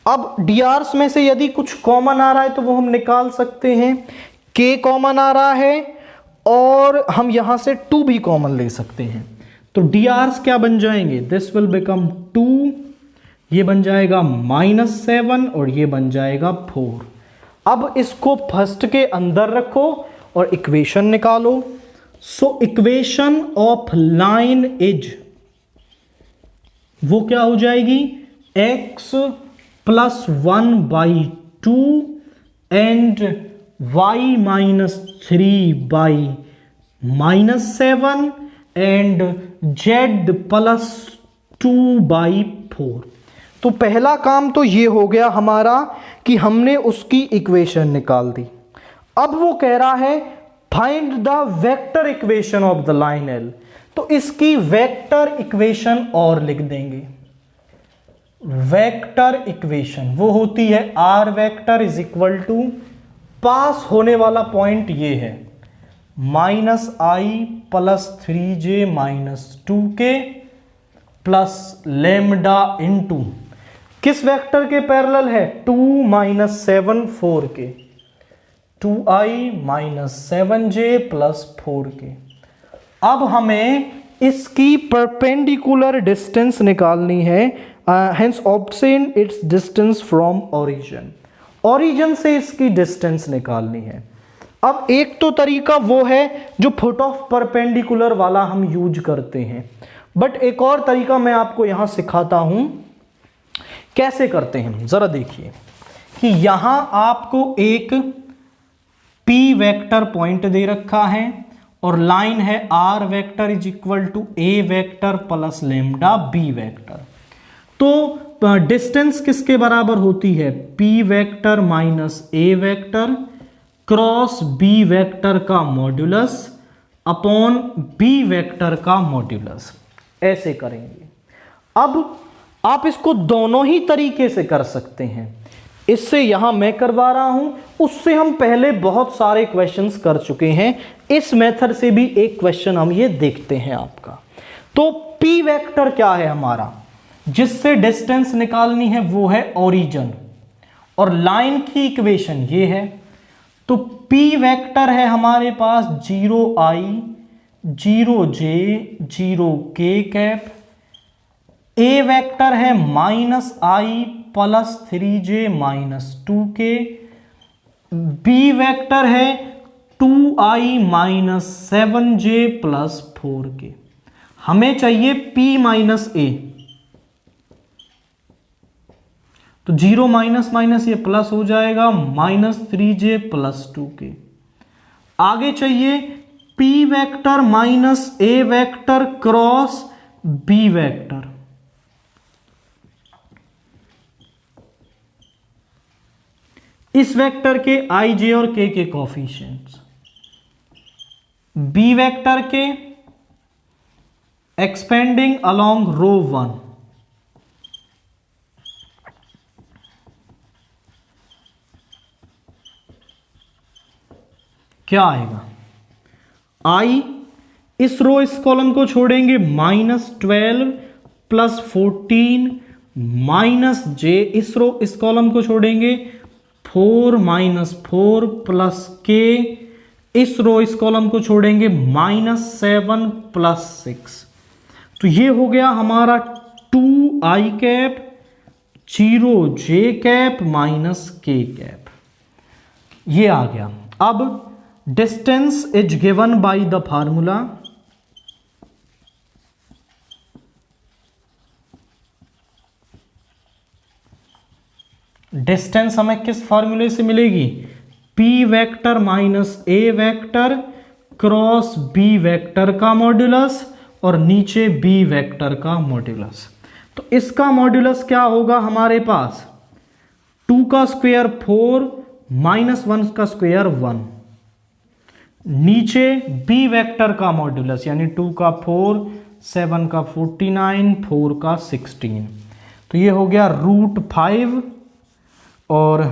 अब drs में से यदि कुछ कॉमन आ रहा है तो वो हम निकाल सकते हैं। k कॉमन आ रहा है और हम यहां से 2 भी कॉमन ले सकते हैं। तो डी आर्स क्या बन जाएंगे, दिस विल बिकम 2, ये बन जाएगा -7 और ये बन जाएगा 4। अब इसको फर्स्ट के अंदर रखो और इक्वेशन निकालो। So equation of line is, वो क्या हो जाएगी, x + 1/2 and y - 3/-7 and z + 2/4। तो पहला काम तो ये हो गया हमारा कि हमने उसकी इक्वेशन निकाल दी। अब वो कह रहा है find the vector equation of the line L, तो इसकी वेक्टर इक्वेशन और लिख देंगे। वेक्टर इक्वेशन वो होती है r vector is equal to, pass होने वाला पॉइंट ये है -i + 3j - 2k plus lambda into किस वेक्टर के पैरेलल है, 2 - 7 4k, 2i - 7j + 4k। अब हमें इसकी परपेंडिकुलर डिस्टेंस निकालनी है, hence obtain it's distance from origin, origin से इसकी डिस्टेंस निकालनी है। अब एक तो तरीका वो है जो फुट ऑफ परपेंडिकुलर वाला हम यूज करते हैं, बट एक और तरीका मैं आपको यहां सिखाता हूं कैसे करते हैं। जरा देखिए कि यहां आपको एक P वेक्टर पॉइंट दे रखा है और लाइन है R vector is equal to A vector plus lambda B vector. तो डिस्टेंस किसके बराबर होती है, P vector minus A vector cross B vector का मॉड्यूलस अपॉन B वेक्टर का मॉड्यूलस। ऐसे करेंगे। अब आप इसको दोनों ही तरीके से कर सकते हैं। इससे यहां मैं करवा रहा हूं, उससे हम पहले बहुत सारे क्वेश्चंस कर चुके हैं। इस मेथड से भी एक क्वेश्चन हम ये देखते हैं आपका। तो P वेक्टर क्या है हमारा, जिससे डिस्टेंस निकालनी है वो है ओरिजिन, और लाइन की इक्वेशन ये है। तो P वेक्टर है हमारे पास 0i 0j 0k cap, A vector है -i + 3j - 2k, B vector है 2i - 7j + 4k। हमें चाहिए P - A, तो 0 - ये प्लस हो जाएगा -3j + 2k। आगे चाहिए P vector - A vector cross B vector, इस वेक्टर के i j और k के कोफिशिएंट्स, B वेक्टर के एक्सपेंडिंग अलोंग रो 1, क्या आएगा, i इस रो इस कॉलम को छोड़ेंगे -12 + 14 -j, इस रो इस कॉलम को छोड़ेंगे 4 - 4 + k, इस रो इस कॉलम को छोड़ेंगे -7 + 6। तो ये हो गया हमारा 2i cap 0j cap -k cap, ये आ गया। अब distance is given by the formula, distance हमें किस फार्मूले से मिलेगी, P vector - A vector cross B vector का मॉड्यूलस और नीचे B वेक्टर का मॉड्यूलस। तो इसका मॉड्यूलस क्या होगा हमारे पास, 2 का स्क्वायर 4 -1 का स्क्वायर 1, नीचे B वेक्टर का मॉड्यूलस यानी 2 का 4 7 का 49 4 का 16। तो ये हो गया √5 और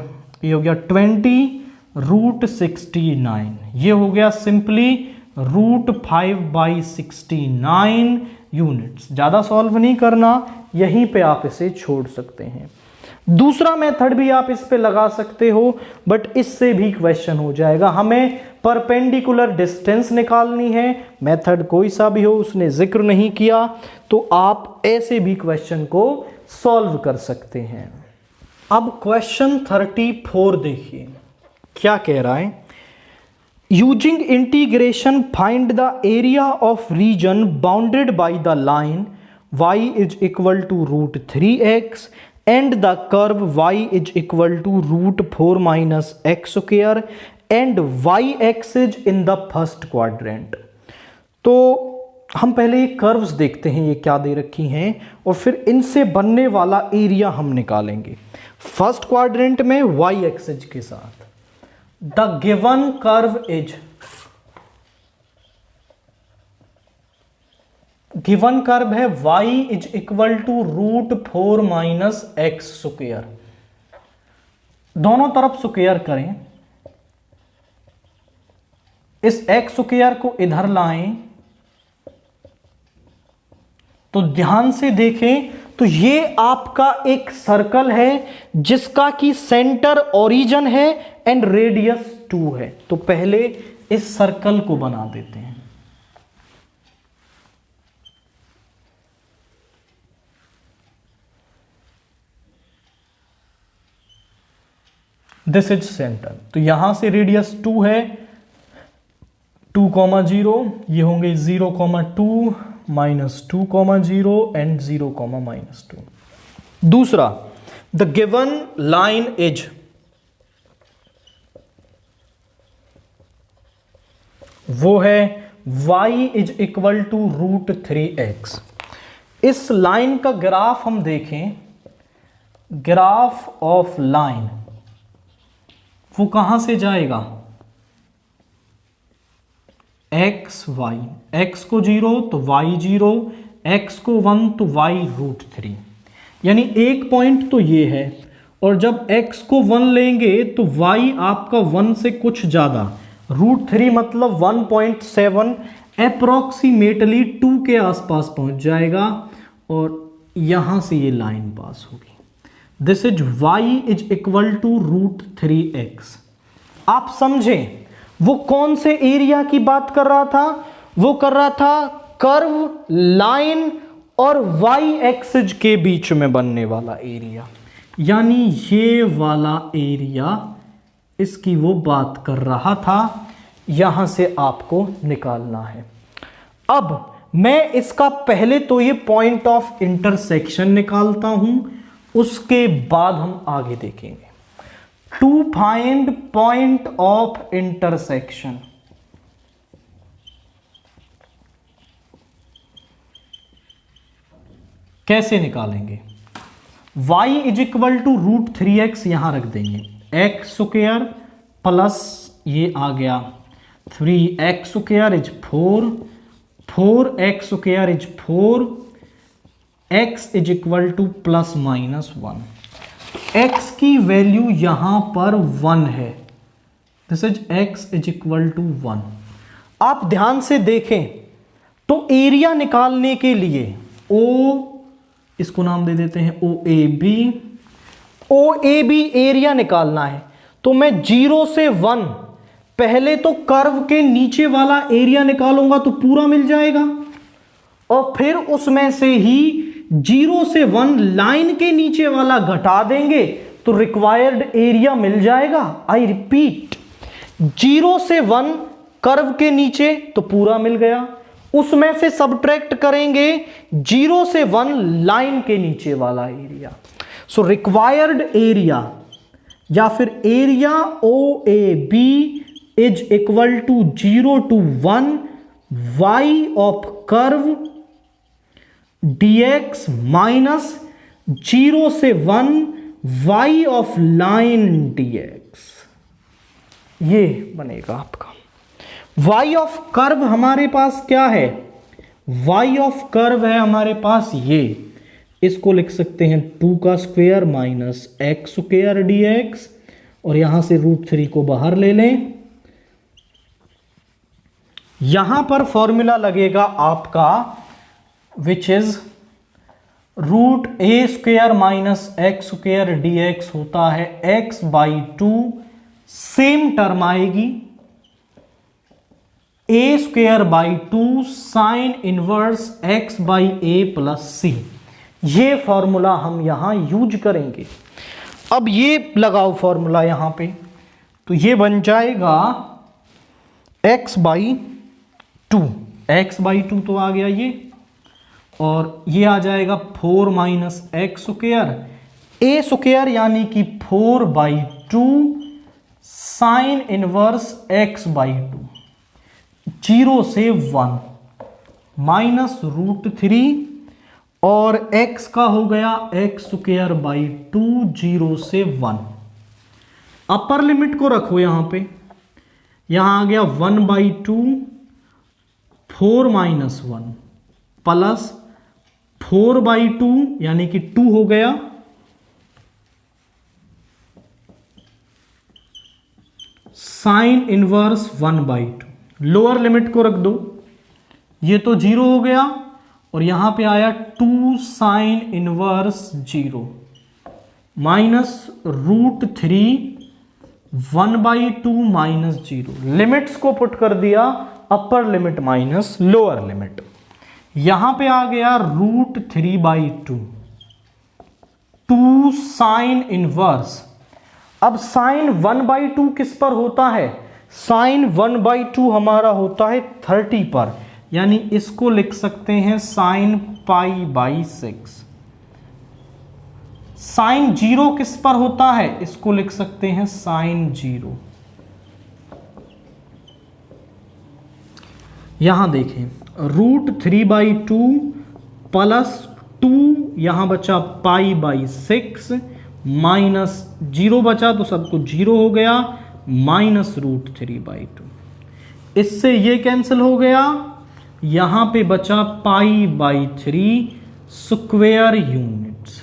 ये हो गया 20 √69, ये हो गया सिंपली √5/69 यूनिट्स। ज़्यादा सॉल्व नहीं करना, यहीं पे आप इसे छोड़ सकते हैं। दूसरा मेथड भी आप इस पे लगा सकते हो, बट इससे भी क्वेश्चन हो जाएगा। हमें परपेंडिकुलर डिस्टेंस निकालनी है, मेथड कोई सा भी हो, उसने जिक्र नहीं किया, तो आप ऐसे भी क्वेश्चन को सॉल्व कर सकते हैं। अब क्वेश्चन 34 देखिए क्या कह रहा है। Using integration find the area of region bounded by the line y is equal to √3x and the curve y is equal to √4 minus x square and y axis in the first quadrant। तो हम पहले ये curves देखते हैं, ये क्या दे रखी हैं, और फिर इनसे बनने वाला एरिया हम निकालेंगे फर्स्ट क्वाड्रेंट में y एक्सिस के साथ। The given curve is, given curve है y is equal to √4 minus x square. दोनों तरफ स्क्वायर करें, इस एक्स स्क्वायर को इधर लाएं, तो ध्यान से देखें तो ये आपका एक सर्कल है जिसका कि सेंटर ओरिजिन है एंड रेडियस 2 है। तो पहले इस सर्कल को बना देते हैं। दिस इज सेंटर, तो यहां से रेडियस 2 है, 2,0, ये होंगे 0,2 -2, 0 एंड 0, -2। दूसरा, द गिवन लाइन इज, वो है y is equal to √3x। इस लाइन का ग्राफ हम देखें, ग्राफ ऑफ लाइन वो कहां से जाएगा, x y, x को 0 तो y 0, x को 1 तो y √3, यानी एक पॉइंट तो ये है, और जब x को 1 लेंगे तो y आपका 1 से कुछ ज्यादा, √3 मतलब 1.7, अप्रोक्सीमेटली 2 के आसपास पहुंच जाएगा, और यहां से ये लाइन पास होगी। This is y is equal to √3x। आप समझें वो कौन से एरिया की बात कर रहा था, वो कर रहा था कर्व, लाइन और y एक्सिस के बीच में बनने वाला एरिया, यानी ये वाला एरिया इसकी वो बात कर रहा था, यहां से आपको निकालना है। अब मैं इसका पहले तो ये पॉइंट ऑफ इंटरसेक्शन निकालता हूं, उसके बाद हम आगे देखेंगे। To find point of intersection, कैसे निकालेंगे, y is equal to √3x यहां रख देंगे, एक्स स्क्वायर प्लस ये आ गया 3x square is 4, 4x square is 4, x is equal to ±1। x की वैल्यू यहां पर 1 है, this is x is equal to 1। आप ध्यान से देखें तो एरिया निकालने के लिए O, इसको नाम दे देते हैं OAB, OAB एरिया निकालना है, तो मैं 0 से 1 पहले तो कर्व के नीचे वाला एरिया निकालूंगा तो पूरा मिल जाएगा, और फिर उसमें से ही 0 से 1 लाइन के नीचे वाला घटा देंगे तो रिक्वायर्ड एरिया मिल जाएगा। आई रिपीट, 0 से 1 कर्व के नीचे तो पूरा मिल गया, उसमें से सबट्रैक्ट करेंगे 0 से 1 लाइन के नीचे वाला एरिया। सो रिक्वायर्ड एरिया या फिर area OAB is equal to 0 to 1 y of curve dx minus 0 से 1 y ऑफ लाइन dx, ये बनेगा आपका। y ऑफ कर्व हमारे पास क्या है, y ऑफ कर्व है हमारे पास ये, इसको लिख सकते हैं 2 का square minus x square dx, और यहां से √3 को बाहर ले लें। यहां पर फॉर्मूला लगेगा आपका which is root a square minus x square d x होता है x by two, same term आएगी a square by two sine inverse x by a plus c. ये फॉर्मूला हम यहां यूज करेंगे। अब ये लगाओ फॉर्मूला यहां पे, तो ये बन जाएगा x by two, x by to तो आ गया ये, और ये आ जाएगा 4 माइनस एक्स स्क्वेयर ए स्क्वेयर यानी कि 4 by two sine inverse x by two, 0 से 1 माइनस रूट 3 और x का हो गया एक्स स्क्वेयर बाई टू, 0 से 1। अपर लिमिट को रखो यहां पे, यहां आ गया 1 by to, 4 minus 1 plus 4 by two यानी कि 2 हो गया, sine inverse 1 by to. Lower limit को रख दो, ये तो 0 हो गया और यहां पे आया 2 sine inverse 0 minus root 3 1 by two minus 0। Limits को पुट कर दिया, upper limit minus lower limit. यहां पे आ गया root 3 by two, 2 sine inverse. अब साइन 1 बाई टू किस पर होता है? साइन 1 बाई टू हमारा होता है 30 पर, यानी इसको लिख सकते हैं साइन पाई बाई 6। साइन 0 किस पर होता है? इसको लिख सकते हैं साइन 0। यहां देखें रूट 3 बाई टू प्लस 2, यहां बचा पाई बाई 6 माइनस 0 बचा तो सब कुछ 0 हो गया, माइनस रूट 3 बाई टू। इससे ये कैंसिल हो गया, यहां पे बचा पाई बाई 3 स्क्वेयर यूनिट्स।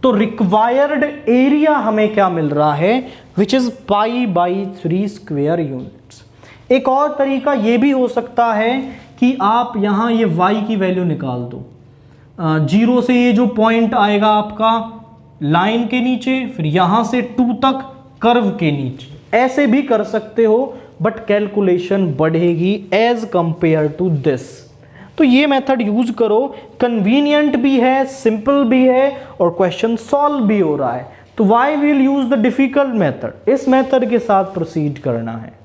तो रिक्वायर्ड एरिया हमें क्या मिल रहा है? Which is pi by 3 square units. एक और तरीका ये भी हो सकता है कि आप यहां ये y की वैल्यू निकाल दो, 0 से ये जो पॉइंट आएगा आपका लाइन के नीचे, फिर यहां से 2 तक कर्व के नीचे, ऐसे भी कर सकते हो, बट कैलकुलेशन बढ़ेगी एज कंपेयर टू दिस। तो ये मेथड यूज करो, कन्वीनियंट भी है, सिंपल भी है और क्वेश्चन सॉल्व भी हो रहा है। तो why will use the difficult method? इस मेथड के साथ प्रोसीड करना है।